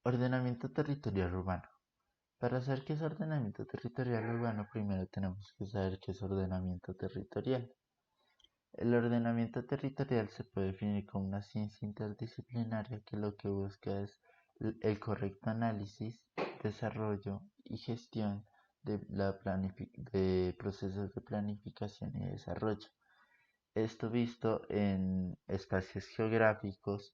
Ordenamiento territorial urbano. Para saber qué es ordenamiento territorial urbano, primero tenemos que saber qué es ordenamiento territorial. El ordenamiento territorial se puede definir como una ciencia interdisciplinaria que lo que busca es el correcto análisis, desarrollo y gestión de procesos de planificación y desarrollo. Esto visto en espacios geográficos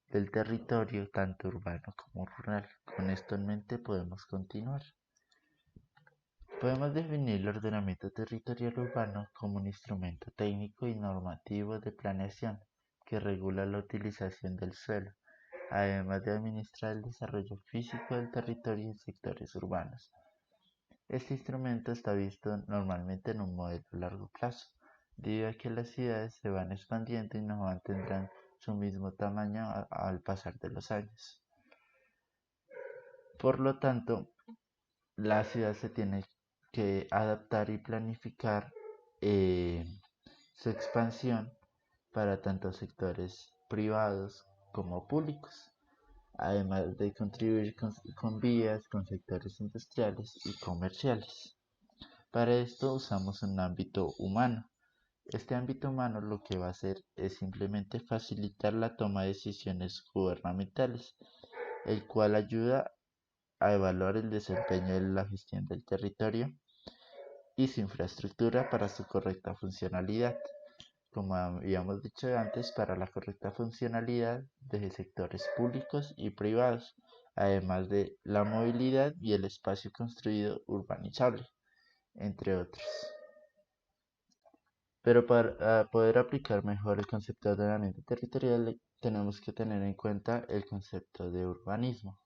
del territorio, tanto urbano como rural. Con esto en mente podemos continuar. Podemos definir el ordenamiento territorial urbano como un instrumento técnico y normativo de planeación que regula la utilización del suelo, además de administrar el desarrollo físico del territorio en sectores urbanos. Este instrumento está visto normalmente en un modelo a largo plazo, debido a que las ciudades se van expandiendo y no mantendrán su mismo tamaño al pasar de los años. Por lo tanto, la ciudad se tiene que adaptar y planificar eh, su expansión para tanto sectores privados como públicos, además de contribuir con vías, con sectores industriales y comerciales. Para esto usamos un ámbito humano. Este ámbito humano lo que va a hacer es simplemente facilitar la toma de decisiones gubernamentales, el cual ayuda a evaluar el desempeño de la gestión del territorio y su infraestructura para su correcta funcionalidad. Como habíamos dicho antes, para la correcta funcionalidad de sectores públicos y privados, además de la movilidad y el espacio construido urbanizable, entre otros. Pero para poder aplicar mejor el concepto de ordenamiento territorial, tenemos que tener en cuenta el concepto de urbanismo.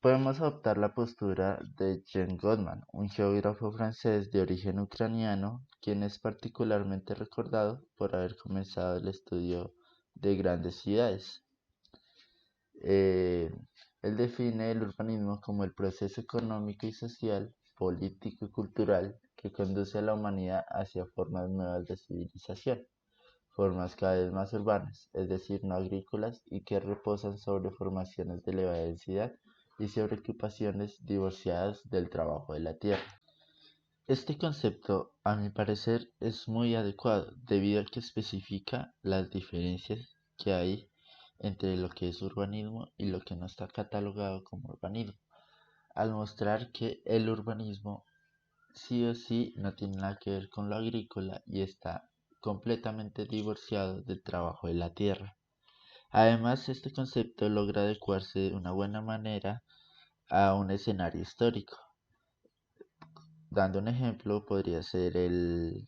Podemos adoptar la postura de Jean Goldman, un geógrafo francés de origen ucraniano, quien es particularmente recordado por haber comenzado el estudio de grandes ciudades. Eh, Él define el urbanismo como el proceso económico y social, político y cultural que conduce a la humanidad hacia formas nuevas de civilización, formas cada vez más urbanas, es decir, no agrícolas, y que reposan sobre formaciones de elevada densidad y sobre ocupaciones divorciadas del trabajo de la tierra. Este concepto, a mi parecer, es muy adecuado debido a que especifica las diferencias que hay entre lo que es urbanismo y lo que no está catalogado como urbanismo, al mostrar que el urbanismo sí o sí no tiene nada que ver con lo agrícola y está completamente divorciado del trabajo de la tierra. Además, este concepto logra adecuarse de una buena manera a un escenario histórico. Dando un ejemplo, podría ser el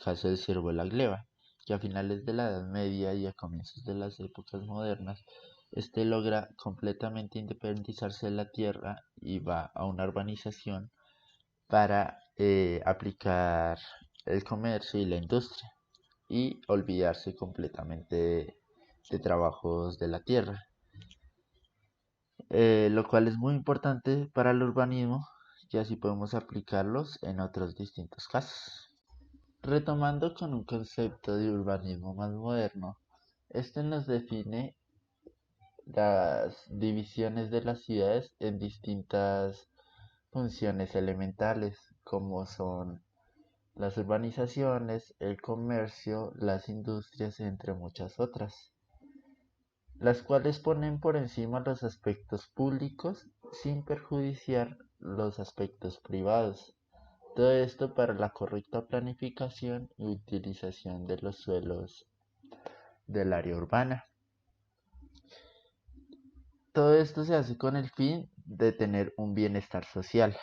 caso del ciervo de la gleba, que a finales de la Edad Media y a comienzos de las épocas modernas, este logra completamente independizarse de la tierra y va a una urbanización para aplicar el comercio y la industria y olvidarse completamente de trabajos de la tierra, lo cual es muy importante para el urbanismo y así podemos aplicarlos en otros distintos casos. Retomando con un concepto de urbanismo más moderno, este nos define las divisiones de las ciudades en distintas funciones elementales, como son las urbanizaciones, el comercio, las industrias, entre muchas otras, las cuales ponen por encima los aspectos públicos sin perjudiciar los aspectos privados. Todo esto para la correcta planificación y utilización de los suelos del área urbana. Todo esto se hace con el fin de tener un bienestar social.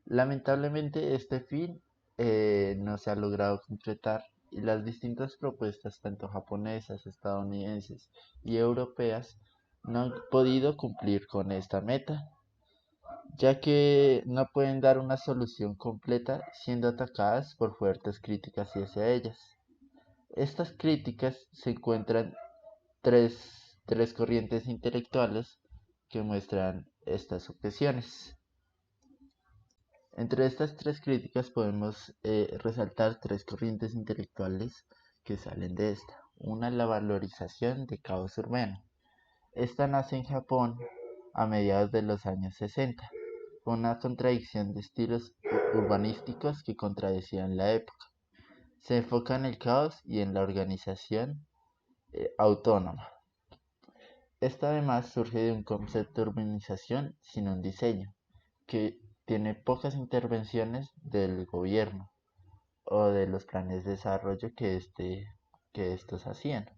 Lamentablemente este fin no se ha logrado concretar y las distintas propuestas, tanto japonesas, estadounidenses y europeas, no han podido cumplir con esta meta, ya que no pueden dar una solución completa siendo atacadas por fuertes críticas hacia ellas. Estas críticas se encuentran tres corrientes intelectuales que muestran estas objeciones. Entre estas tres críticas podemos resaltar tres corrientes intelectuales que salen de esta. Una es la valorización de caos urbano, Esta nace en Japón a mediados de los años 60, una contradicción de estilos urbanísticos que contradecían la época. Se enfoca en el caos y en la organización autónoma. Esta además surge de un concepto de urbanización sin un diseño, que tiene pocas intervenciones del gobierno o de los planes de desarrollo que estos hacían,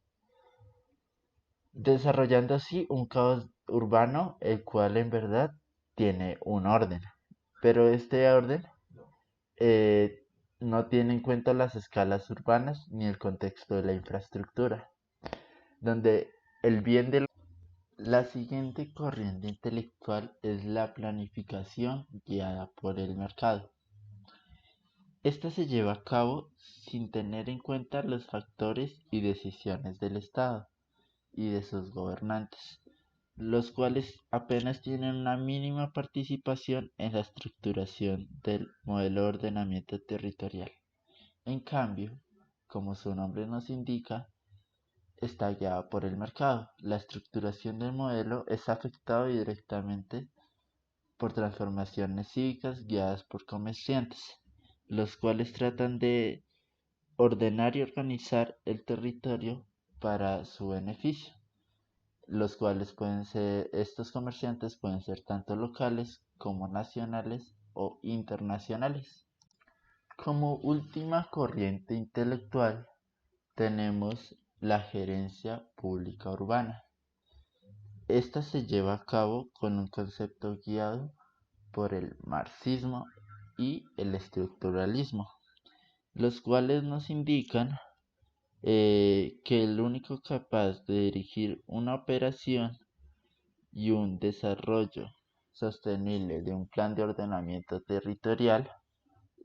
desarrollando así un caos urbano el cual en verdad tiene un orden, pero este orden eh, no tiene en cuenta las escalas urbanas ni el contexto de la infraestructura, donde el bien de la siguiente corriente intelectual es la planificación guiada por el mercado. Esta se lleva a cabo sin tener en cuenta los factores y decisiones del Estado y de sus gobernantes, los cuales apenas tienen una mínima participación en la estructuración del modelo de ordenamiento territorial. En cambio, como su nombre nos indica, está guiada por el mercado. La estructuración del modelo es afectada directamente por transformaciones cívicas guiadas por comerciantes, los cuales tratan de ordenar y organizar el territorio para su beneficio, los cuales estos comerciantes pueden ser tanto locales como nacionales o internacionales. Como última corriente intelectual tenemos la gerencia pública urbana. Esta se lleva a cabo con un concepto guiado por el marxismo y el estructuralismo, los cuales nos indican que el único capaz de dirigir una operación y un desarrollo sostenible de un plan de ordenamiento territorial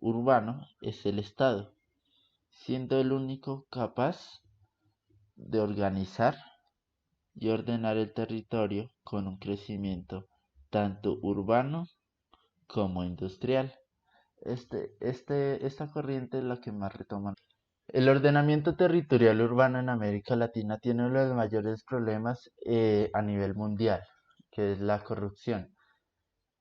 urbano es el Estado, siendo el único capaz de organizar y ordenar el territorio con un crecimiento tanto urbano como industrial. Esta corriente es la que más retoma. El ordenamiento territorial urbano en América Latina tiene uno de los mayores problemas a nivel mundial, que es la corrupción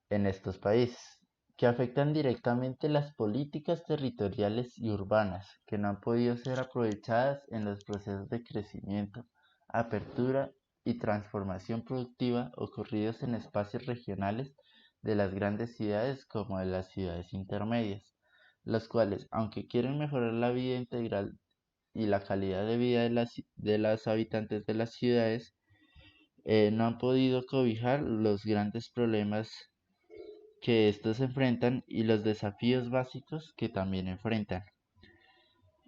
en estos países, que afectan directamente las políticas territoriales y urbanas, que no han podido ser aprovechadas en los procesos de crecimiento, apertura y transformación productiva ocurridos en espacios regionales de las grandes ciudades como de las ciudades intermedias, las cuales, aunque quieren mejorar la vida integral y la calidad de vida de los habitantes de las ciudades, no han podido cobijar los grandes problemas que estos enfrentan y los desafíos básicos que también enfrentan,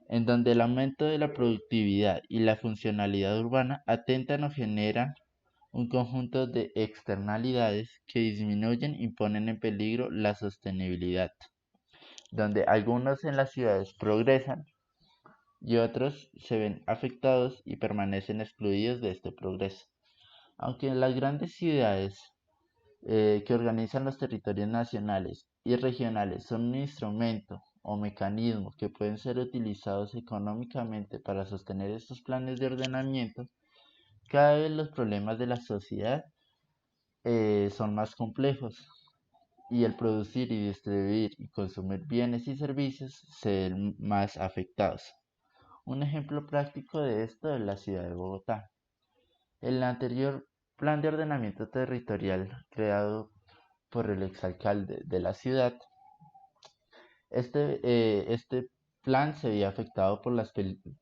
en donde el aumento de la productividad y la funcionalidad urbana atentan o generan un conjunto de externalidades que disminuyen y ponen en peligro la sostenibilidad, donde algunos en las ciudades progresan y otros se ven afectados y permanecen excluidos de este progreso. Aunque en las grandes ciudades que organizan los territorios nacionales y regionales son un instrumento o mecanismo que pueden ser utilizados económicamente para sostener estos planes de ordenamiento, cada vez los problemas de la sociedad son más complejos y el producir y distribuir y consumir bienes y servicios se ven más afectados. Un ejemplo práctico de esto es la ciudad de Bogotá. El anterior plan de ordenamiento territorial creado por el exalcalde de la ciudad, este plan se veía afectado por las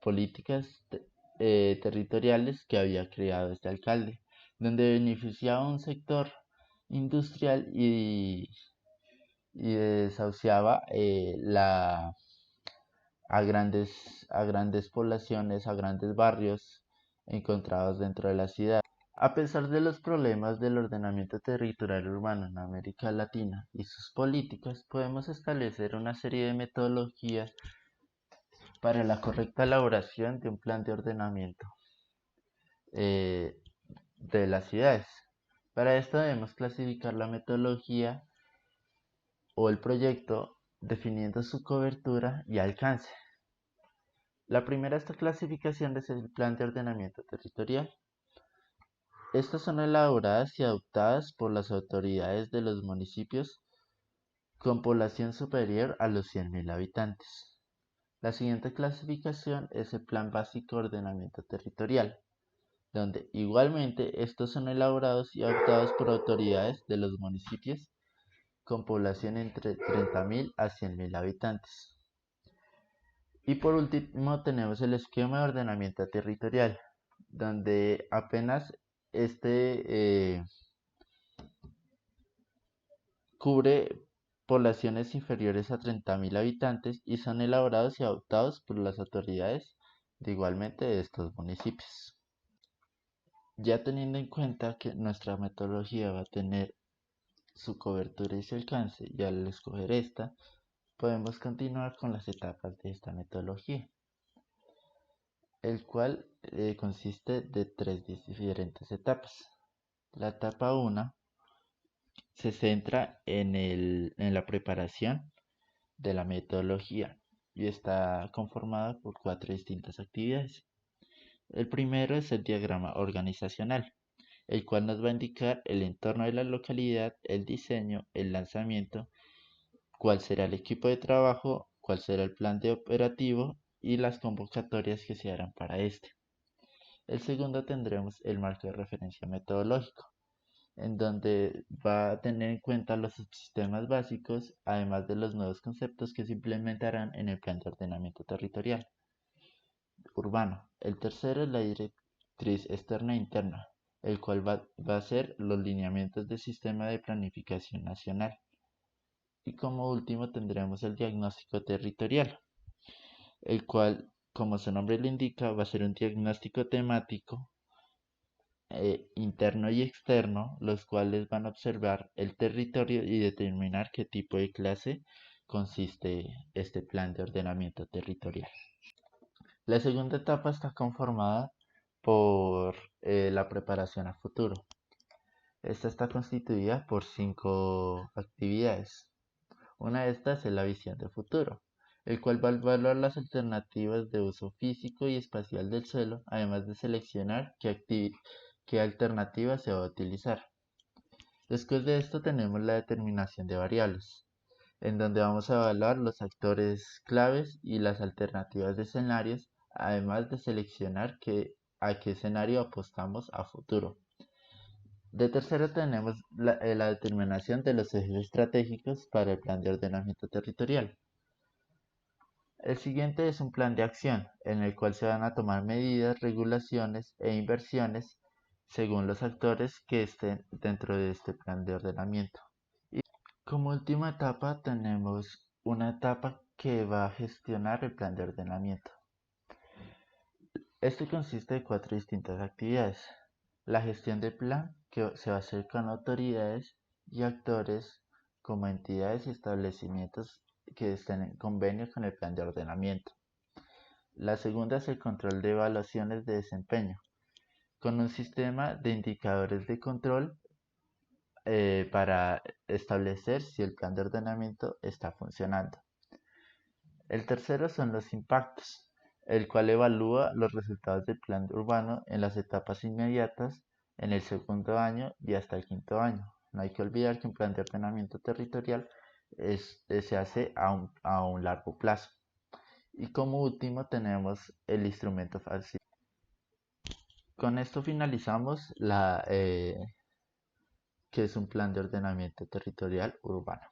políticas territoriales que había creado este alcalde, donde beneficiaba a un sector industrial y desahuciaba a grandes poblaciones, a grandes barrios encontrados dentro de la ciudad. A pesar de los problemas del ordenamiento territorial urbano en América Latina y sus políticas, podemos establecer una serie de metodologías para la correcta elaboración de un plan de ordenamiento eh, de las ciudades. Para esto debemos clasificar la metodología o el proyecto definiendo su cobertura y alcance. La primera de esta clasificación es el plan de ordenamiento territorial. Estas son elaboradas y adoptadas por las autoridades de los municipios con población superior a los 100.000 habitantes. La siguiente clasificación es el Plan Básico de Ordenamiento Territorial, donde igualmente estos son elaborados y adoptados por autoridades de los municipios con población entre 30.000 a 100.000 habitantes. Y por último tenemos el esquema de ordenamiento territorial, donde apenas este cubre poblaciones inferiores a 30.000 habitantes y son elaborados y adoptados por las autoridades de igualmente de estos municipios. Ya teniendo en cuenta que nuestra metodología va a tener su cobertura y su alcance, y al escoger esta, podemos continuar con las etapas de esta metodología, el cual consiste de tres diferentes etapas. La etapa 1 se centra en la preparación de la metodología y está conformada por cuatro distintas actividades. El primero es el diagrama organizacional, el cual nos va a indicar el entorno de la localidad, el diseño, el lanzamiento, cuál será el equipo de trabajo, cuál será el plan de operativo y las convocatorias que se harán para este. El segundo tendremos el marco de referencia metodológico, en donde va a tener en cuenta los subsistemas básicos, además de los nuevos conceptos que se implementarán en el plan de ordenamiento territorial urbano. El tercero es la directriz externa e interna, el cual va a ser los lineamientos del sistema de planificación nacional. Y como último tendremos el diagnóstico territorial, el cual, como su nombre lo indica, va a ser un diagnóstico temático interno y externo, los cuales van a observar el territorio y determinar qué tipo de clase consiste este plan de ordenamiento territorial. La segunda etapa está conformada por la preparación a futuro. Esta está constituida por 5 actividades. Una de estas es la visión de futuro, el cual va a evaluar las alternativas de uso físico y espacial del suelo, además de seleccionar qué alternativa se va a utilizar. Después de esto tenemos la determinación de variables, en donde vamos a evaluar los actores claves y las alternativas de escenarios, además de seleccionar a qué escenario apostamos a futuro. De tercero tenemos la determinación de los ejes estratégicos para el plan de ordenamiento territorial. El siguiente es un plan de acción, en el cual se van a tomar medidas, regulaciones e inversiones según los actores que estén dentro de este plan de ordenamiento. Y como última etapa tenemos una etapa que va a gestionar el plan de ordenamiento. Este consiste de cuatro distintas actividades. La gestión del plan, que se va a hacer con autoridades y actores como entidades y establecimientos que estén en convenio con el plan de ordenamiento. La segunda es el control de evaluaciones de desempeño, con un sistema de indicadores de control para establecer si el plan de ordenamiento está funcionando. El tercero son los impactos, el cual evalúa los resultados del plan urbano en las etapas inmediatas, en el segundo año y hasta el quinto año. No hay que olvidar que un plan de ordenamiento territorial se hace a un largo plazo. Y como último tenemos el instrumento fácil. Con esto finalizamos que es un plan de ordenamiento territorial urbano.